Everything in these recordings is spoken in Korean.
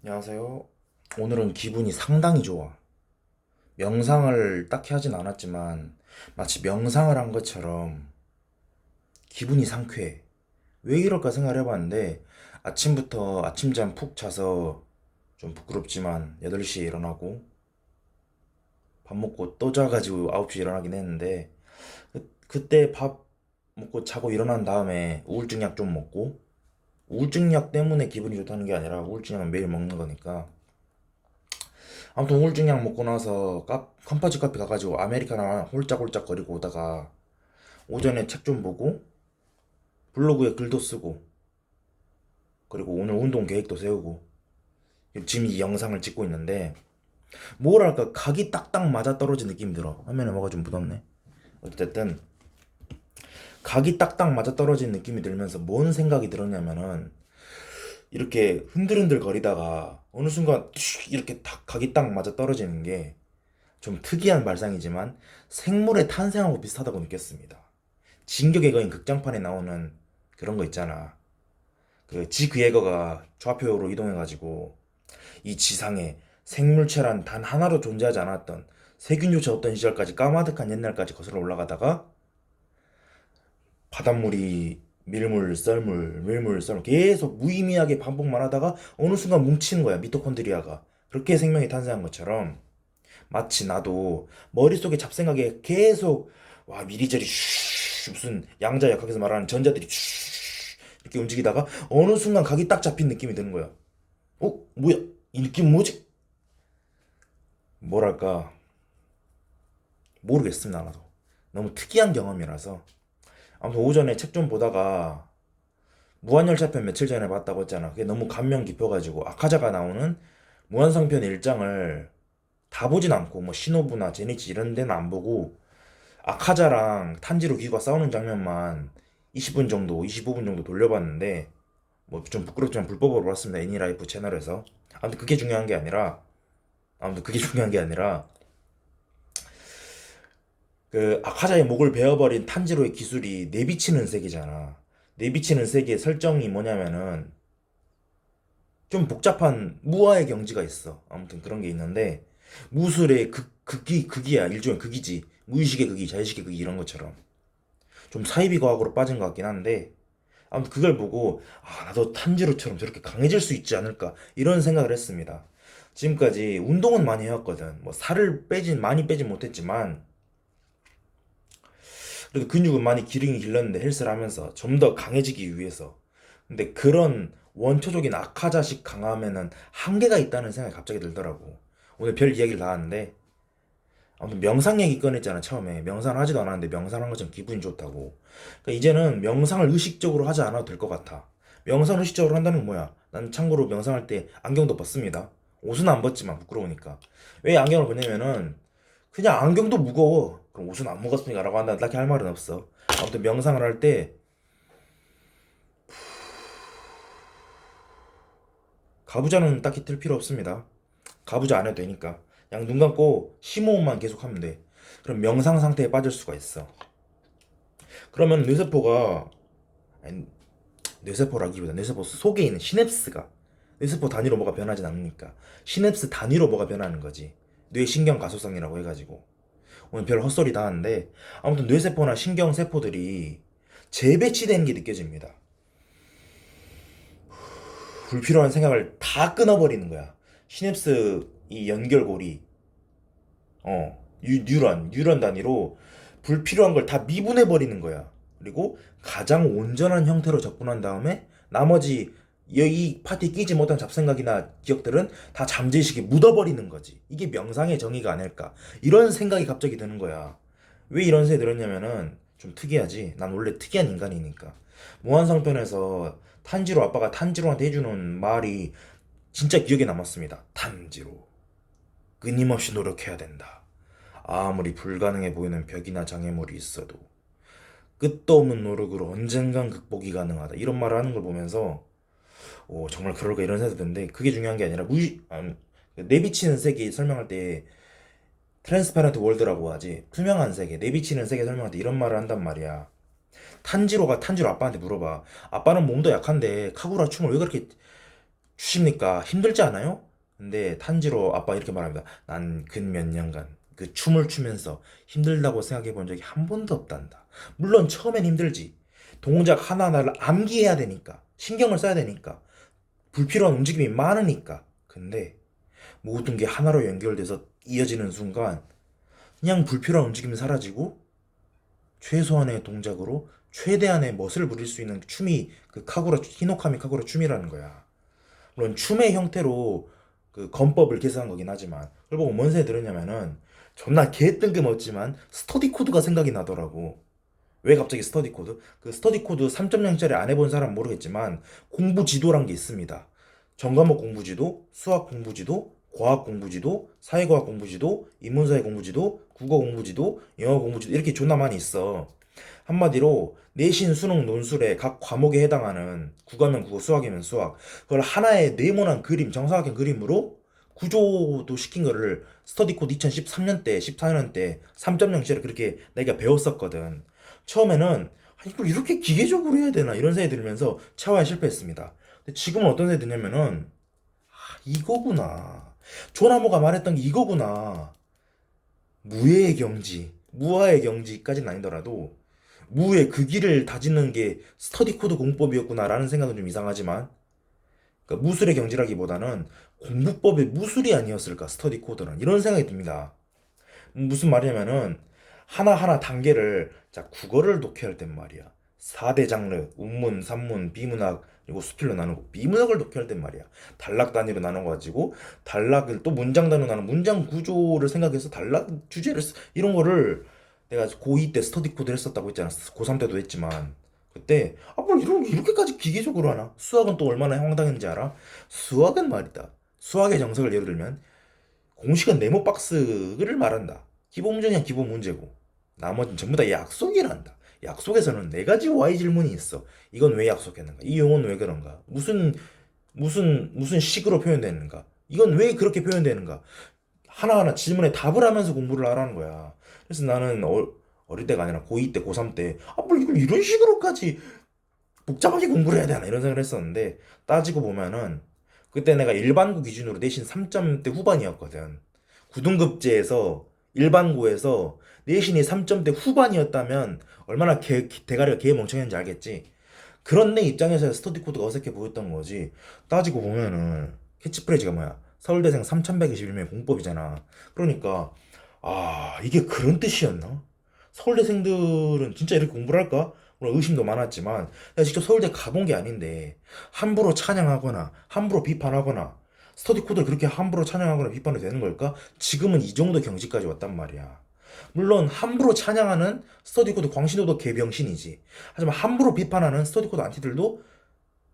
안녕하세요. 오늘은 기분이 상당히 좋아. 명상을 딱히 하진 않았지만 마치 명상을 한 것처럼 기분이 상쾌해. 왜 이럴까 생각을 해봤는데 아침부터 아침잠 푹 자서 좀 부끄럽지만 8시에 일어나고 밥 먹고 또 자가지고 9시에 일어나긴 했는데 그때 밥 먹고 자고 일어난 다음에 우울증 약 좀 먹고 우울증 약 때문에 기분이 좋다는 게 아니라 우울증 약은 매일 먹는 거니까 아무튼 우울증 약 먹고 나서 컴퍼지 카페 가가지고 아메리카노 하나 홀짝홀짝 거리고 오다가 오전에 책 좀 보고 블로그에 글도 쓰고 그리고 오늘 운동 계획도 세우고 지금 이 영상을 찍고 있는데 뭐랄까 각이 딱딱 맞아 떨어진 느낌이 들어. 화면에 뭐가 좀 묻었네. 어쨌든 각이 딱딱 맞아 떨어진 느낌이 들면서 뭔 생각이 들었냐면은 이렇게 흔들흔들 거리다가 어느 순간 이렇게 딱 각이 딱 맞아 떨어지는 게 좀 특이한 발상이지만 생물의 탄생하고 비슷하다고 느꼈습니다. 진격의 거인 극장판에 나오는 그런 거 있잖아. 그 지그예거가 좌표로 이동해가지고 이 지상에 생물체란 단 하나도 존재하지 않았던 세균조차 없던 시절까지 까마득한 옛날까지 거슬러 올라가다가 바닷물이 밀물 썰물 밀물 썰물 계속 무의미하게 반복만 하다가 어느 순간 뭉치는 거야 미토콘드리아가. 그렇게 생명이 탄생한 것처럼 마치 나도 머릿속에 잡생각에 계속 와 이리저리 무슨 양자역학에서 말하는 전자들이 이렇게 움직이다가 어느 순간 각이 딱 잡힌 느낌이 드는 거야. 뭐야? 이 느낌 뭐지? 뭐랄까 모르겠습니다. 나도 너무 특이한 경험이라서 아무튼 오전에 책 좀 보다가 무한열차편 며칠 전에 봤다고 했잖아. 그게 너무 감명 깊어가지고 아카자가 나오는 무한성편 1장을 다 보진 않고 뭐 시노부나 제니치 이런 데는 안 보고 아카자랑 탄지로 기구가 싸우는 장면만 20분 정도, 25분 정도 돌려봤는데 뭐 좀 부끄럽지만 불법으로 봤습니다. 애니라이프 채널에서. 아무튼 그게 중요한 게 아니라 그 아카자의 목을 베어버린 탄지로의 기술이 내비치는 세계잖아. 내비치는 세계의 설정이 뭐냐면은 좀 복잡한 무아의 경지가 있어. 아무튼 그런 게 있는데 무술의 극이야. 일종의 극이지. 무의식의 극이, 자의식의 극이 이런 것처럼. 좀 사이비 과학으로 빠진 것 같긴 한데 아무튼 그걸 보고 나도 탄지로처럼 저렇게 강해질 수 있지 않을까 이런 생각을 했습니다. 지금까지 운동은 많이 해왔거든. 뭐 살을 많이 빼진 못했지만 그래도 근육은 많이 기르긴 길렀는데 헬스를 하면서 좀 더 강해지기 위해서. 근데 그런 원초적인 아카자식 강함에는 한계가 있다는 생각이 갑자기 들더라고. 오늘 별 이야기를 다 하는데 아무튼 명상 얘기 꺼냈잖아. 처음에 명상 하지도 않았는데 명상한 것처럼 기분이 좋다고. 그러니까 이제는 명상을 의식적으로 하지 않아도 될 것 같아. 명상 의식적으로 한다는 건 뭐야? 난 참고로 명상할 때 안경도 벗습니다. 옷은 안 벗지만 부끄러우니까. 왜 안경을 벗냐면은 그냥 안경도 무거워. 그럼 옷은 안 먹었으니까 라고 한다. 딱히 할 말은 없어. 아무튼 명상을 할 때 가부좌는 딱히 틀 필요 없습니다. 가부좌 안 해도 되니까. 그냥 눈 감고 심호흡만 계속 하면 돼. 그럼 명상 상태에 빠질 수가 있어. 그러면 뇌세포가 아니, 뇌세포라기보다 뇌세포 속에 있는 시냅스가 뇌세포 단위로 뭐가 변하진 않으니까 시냅스 단위로 뭐가 변하는 거지. 뇌신경 가소성이라고 해가지고 오늘 별 헛소리 다 하는데 아무튼 뇌세포나 신경세포들이 재배치되는 게 느껴집니다. 불필요한 생각을 다 끊어버리는 거야. 시냅스 이 연결고리 뉴런 단위로 불필요한 걸 다 미분해 버리는 거야. 그리고 가장 온전한 형태로 접근한 다음에 나머지 이 파티에 끼지 못한 잡생각이나 기억들은 다 잠재의식에 묻어버리는 거지. 이게 명상의 정의가 아닐까. 이런 생각이 갑자기 드는 거야. 왜 이런 생각이 들었냐면은 좀 특이하지. 난 원래 특이한 인간이니까. 무한성편에서 탄지로 아빠가 탄지로한테 해주는 말이 진짜 기억에 남았습니다. 탄지로. 끊임없이 노력해야 된다. 아무리 불가능해 보이는 벽이나 장애물이 있어도 끝도 없는 노력으로 언젠간 극복이 가능하다. 이런 말을 하는 걸 보면서 정말 그럴까 이런 생각이 드는데 그게 중요한 게 아니라 내비치는 세계 설명할 때 트랜스파렌트 월드라고 하지. 투명한 세계, 내비치는 세계 설명할 때 이런 말을 한단 말이야. 탄지로 아빠한테 물어봐. 아빠는 몸도 약한데 카구라 춤을 왜 그렇게 추십니까? 힘들지 않아요? 근데 탄지로 아빠 이렇게 말합니다. 난 근 몇 년간 그 춤을 추면서 힘들다고 생각해 본 적이 한 번도 없단다. 물론 처음엔 힘들지. 동작 하나하나를 암기해야 되니까. 신경을 써야 되니까. 불필요한 움직임이 많으니까. 근데 모든 게 하나로 연결돼서 이어지는 순간 그냥 불필요한 움직임이 사라지고 최소한의 동작으로 최대한의 멋을 부릴 수 있는 춤이 그 카구라 히노카미 카구라 춤이라는 거야. 물론 춤의 형태로 그 건법을 계승한 거긴 하지만 그걸 보고 뭔 생각이 들었냐면은 존나 개 뜬금없지만 스터디 코드가 생각이 나더라고. 왜 갑자기 스터디 코드? 그 스터디 코드 3.0짜리 안 해본 사람 모르겠지만 공부 지도란 게 있습니다. 전과목 공부 지도, 수학 공부 지도, 과학 공부 지도, 사회과학 공부 지도, 인문사회 공부 지도, 국어 공부 지도, 영어 공부 지도 이렇게 존나 많이 있어. 한마디로 내신, 수능, 논술의 각 과목에 해당하는 국어면 국어, 수학이면 수학 그걸 하나의 네모난 그림, 정사각형 그림으로 구조도 시킨 거를 스터디 코드 2013년 때, 14년 때 3.0시를 그렇게 내가 배웠었거든. 처음에는 이걸 이렇게 기계적으로 해야 되나 이런 생각이 들면서 차화에 실패했습니다. 근데 지금은 어떤 생각이 드냐면은 이거구나. 조나무가 말했던 게 이거구나. 무예의 경지, 무아의 경지까지는 아니더라도 무의 그 길을 다지는 게 스터디 코드 공법이었구나라는 생각은 좀 이상하지만 그러니까 무술의 경지라기보다는 공부법의 무술이 아니었을까 스터디 코드는 이런 생각이 듭니다. 무슨 말이냐면은 하나하나 단계를 자 국어를 독해할 땐 말이야 4대 장르 운문, 산문, 비문학 그리고 수필로 나누고 비문학을 독해할 땐 말이야 단락 단위로 나눠가지고 단락을 또 문장 단위로 나누는 문장 구조를 생각해서 단락 주제를 이런 거를 내가 고2 때 스터디 코드를 했었다고 했잖아 고3 때도 했지만 그때 뭘 이렇게까지 기계적으로 하나 수학은 또 얼마나 황당했는지 알아? 수학은 말이다 수학의 정석을 예로 들면 공식은 네모 박스를 말한다. 기본 문제냐 기본 문제고 나머지는 전부 다 약속이란다. 약속에서는 네 가지 Y 질문이 있어. 이건 왜 약속했는가? 이 용어는 왜 그런가? 무슨 식으로 표현되는가? 이건 왜 그렇게 표현되는가? 하나하나 질문에 답을 하면서 공부를 하라는 거야. 그래서 나는 어릴 때가 아니라 고2 때, 고3 때, 뭘 이걸 이런 식으로까지 복잡하게 공부를 해야 되나 이런 생각을 했었는데 따지고 보면은 그때 내가 일반고 기준으로 내신 3점대 후반이었거든. 9등급제에서 일반고에서 내신이 3점대 후반이었다면 얼마나 대가리가 개멍청했는지 알겠지. 그런 내 입장에서 스터디 코드가 어색해 보였던 거지. 따지고 보면은 캐치프레이즈가 뭐야? 서울대생 3121명 공법이잖아. 그러니까 이게 그런 뜻이었나? 서울대생들은 진짜 이렇게 공부를 할까? 물론 의심도 많았지만 내가 직접 서울대 가본 게 아닌데 함부로 찬양하거나 함부로 비판하거나 스터디 코드를 그렇게 함부로 찬양하거나 비판이 되는 걸까? 지금은 이 정도 경지까지 왔단 말이야. 물론 함부로 찬양하는 스터디 코드 광신도도 개병신이지. 하지만 함부로 비판하는 스터디 코드 안티들도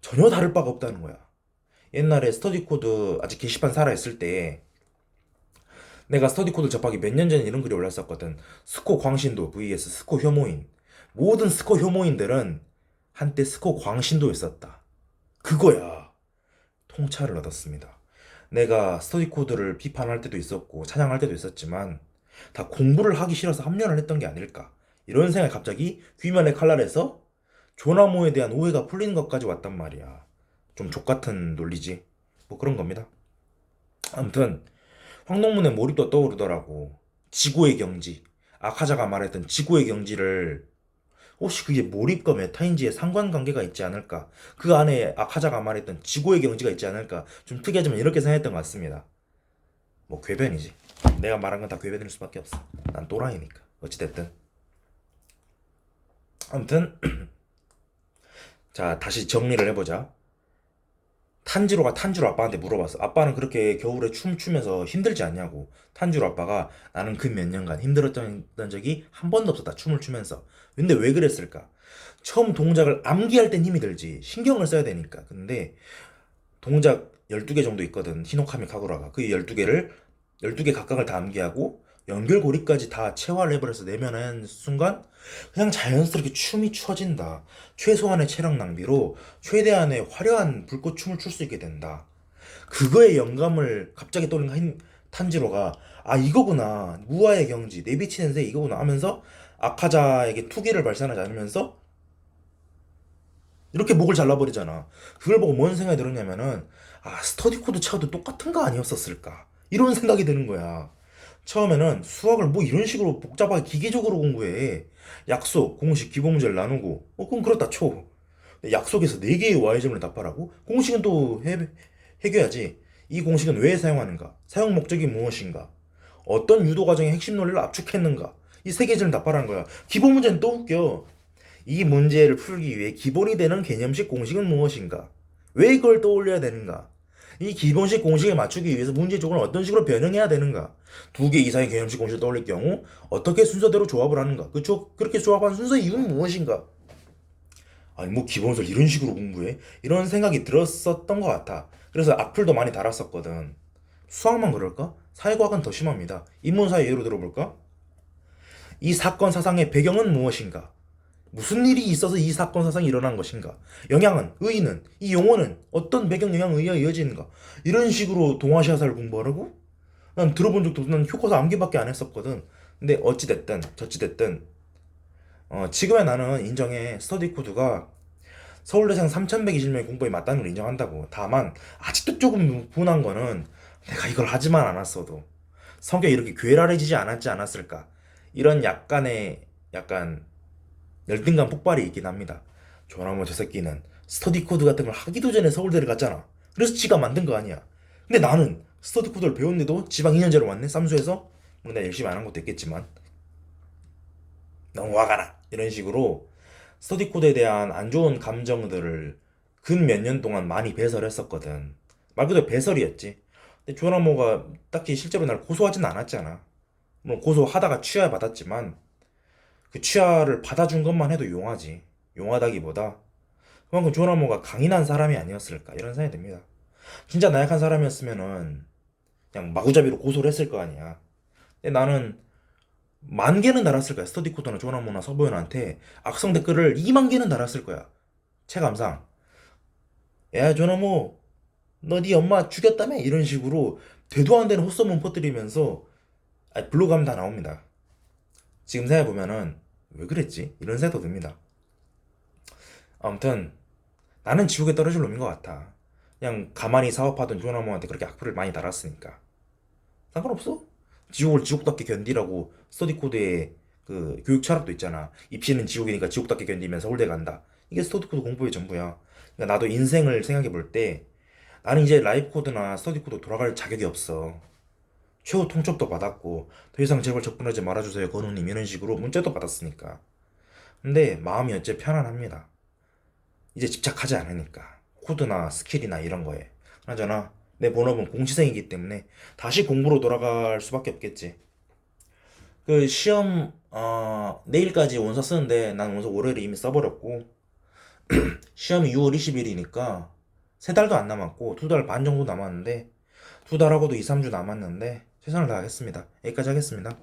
전혀 다를 바가 없다는 거야. 옛날에 스터디 코드 아직 게시판 살아있을 때 내가 스터디 코드 접하기 몇 년 전에 이런 글이 올랐었거든. 스코 광신도 vs 스코 혐오인. 모든 스코 혐오인들은 한때 스코 광신도였었다. 그거야. 통찰을 얻었습니다. 내가 스터디 코드를 비판할 때도 있었고 찬양할 때도 있었지만 다 공부를 하기 싫어서 합련을 했던 게 아닐까. 이런 생각이 갑자기 귀면의 칼날에서 조나모에 대한 오해가 풀리는 것까지 왔단 말이야. 좀 족같은 논리지. 뭐 그런 겁니다. 아무튼 황동문의 몰입도 떠오르더라고. 지구의 경지. 아카자가 말했던 지구의 경지를 혹시 그게 몰입과 메타인지에 상관관계가 있지 않을까? 그 안에 아카자가 말했던 지구의 경지가 있지 않을까? 좀 특이하지만 이렇게 생각했던 것 같습니다. 뭐 궤변이지. 내가 말한 건 다 궤변일 수밖에 없어. 난 또라이니까. 어찌됐든. 아무튼 자 다시 정리를 해보자. 탄지로가 탄지로 아빠한테 물어봤어. 아빠는 그렇게 겨울에 춤추면서 힘들지 않냐고. 탄지로 아빠가 나는 그 몇 년간 힘들었던 적이 한 번도 없었다. 춤을 추면서. 근데 왜 그랬을까? 처음 동작을 암기할 땐 힘이 들지. 신경을 써야 되니까. 근데 동작 12개 정도 있거든. 히노카미 카구라가. 그 12개를 12개 각각을 다 암기하고 연결고리까지 다 체화를 해버려서 내면한 순간 그냥 자연스럽게 춤이 추어진다. 최소한의 체력 낭비로 최대한의 화려한 불꽃춤을 출 수 있게 된다. 그거에 영감을 갑자기 떠올린 탄지로가 이거구나. 무아의 경지 내비치는 새 이거구나 하면서 아카자에게 투기를 발산하지 않으면서 이렇게 목을 잘라버리잖아. 그걸 보고 뭔 생각이 들었냐면은, 아, 스터디 코드 쳐도 똑같은 거 아니었었을까? 이런 생각이 드는 거야. 처음에는 수학을 뭐 이런 식으로 복잡하게 기계적으로 공부해. 약속, 공식, 기본 문제를 나누고, 그럼 그렇다 쳐. 약속에서 4개의 y점을 답하라고? 공식은 또 해결해야지. 이 공식은 왜 사용하는가? 사용 목적이 무엇인가? 어떤 유도 과정의 핵심 논리를 압축했는가? 이 3개 점을 답하라는 거야. 기본 문제는 또 웃겨. 이 문제를 풀기 위해 기본이 되는 개념식 공식은 무엇인가? 왜 이걸 떠올려야 되는가? 이 기본식 공식에 맞추기 위해서 문제 조건을 어떤 식으로 변형해야 되는가? 2개 이상의 개념식 공식을 떠올릴 경우 어떻게 순서대로 조합을 하는가? 그렇게 조합한 순서의 이유는 무엇인가? 아니 뭐 기본서를 이런 식으로 공부해? 이런 생각이 들었었던 것 같아. 그래서 악플도 많이 달았었거든. 수학만 그럴까? 사회과학은 더 심합니다. 인문사의 예로 들어볼까? 이 사건 사상의 배경은 무엇인가? 무슨 일이 있어서 이 사건 사상이 일어난 것인가? 영향은, 의의는, 이 용어는 어떤 배경 영향 의의에 이어지는가? 이런 식으로 동아시아사를 공부하라고? 난 들어본 적도 없어. 난 교과서 암기밖에 안 했었거든. 근데 어찌됐든 저찌됐든 지금의 나는 인정해. 스터디 코드가 서울대생 3,120명의 공부에 맞다는 걸 인정한다고. 다만 아직도 조금 분한 거는 내가 이걸 하지만 않았어도 성격이 이렇게 괴랄해지지 않았을까? 이런 약간 열등감 폭발이 있긴 합니다. 조나모 저 새끼는 스터디 코드 같은 걸 하기도 전에 서울대를 갔잖아. 그래서 지가 만든 거 아니야. 근데 나는 스터디 코드를 배웠는데도 지방 2년제로 왔네. 쌈수에서. 뭐 내가 열심히 안 한 것도 있겠지만 너무 화가 나. 이런 식으로 스터디 코드에 대한 안 좋은 감정들을 근 몇 년 동안 많이 배설했었거든. 말 그대로 배설이었지. 근데 조나모가 딱히 실제로 날 고소하진 않았잖아. 물론 고소하다가 취하 받았지만 그 취하를 받아준 것만 해도 용하지. 용하다기보다 그만큼 조나모가 강인한 사람이 아니었을까 이런 생각이 듭니다. 진짜 나약한 사람이었으면은 그냥 마구잡이로 고소를 했을 거 아니야. 근데 나는 10,000개는 달았을 거야. 스터디 코드나 조나모나 서보현한테 악성 댓글을 20,000개는 달았을 거야. 체감상. 야 조나모 너 네 엄마 죽였다며? 이런 식으로 되도 안 되는 헛소문 퍼뜨리면서 블로그 하면 다 나옵니다. 지금 생각해보면은 왜 그랬지? 이런 생각도 듭니다. 아무튼 나는 지옥에 떨어질 놈인 것 같아. 그냥 가만히 사업하던 조나모한테 그렇게 악플을 많이 달았으니까 상관없어. 지옥을 지옥답게 견디라고 스터디 코드에 그 교육 철학도 있잖아. 입시는 지옥이니까 지옥답게 견디면 서울대 간다. 이게 스터디 코드 공부의 전부야. 그러니까 나도 인생을 생각해 볼 때 나는 이제 라이프 코드나 스터디 코드 돌아갈 자격이 없어. 최후 통첩도 받았고 더 이상 제발 접근하지 말아주세요 건우님 이런 식으로 문자도 받았으니까. 근데 마음이 어째 편안합니다. 이제 집착하지 않으니까 코드나 스킬이나 이런 거에. 그나저나 내 본업은 공시생이기 때문에 다시 공부로 돌아갈 수밖에 없겠지. 그 시험 내일까지 원서 쓰는데 난 원서 월요일에 이미 써버렸고 시험이 6월 20일이니까 3달도 안 남았고 2달 반 정도 남았는데 2달하고도 2, 3주 남았는데 최선을 다하겠습니다. 여기까지 하겠습니다.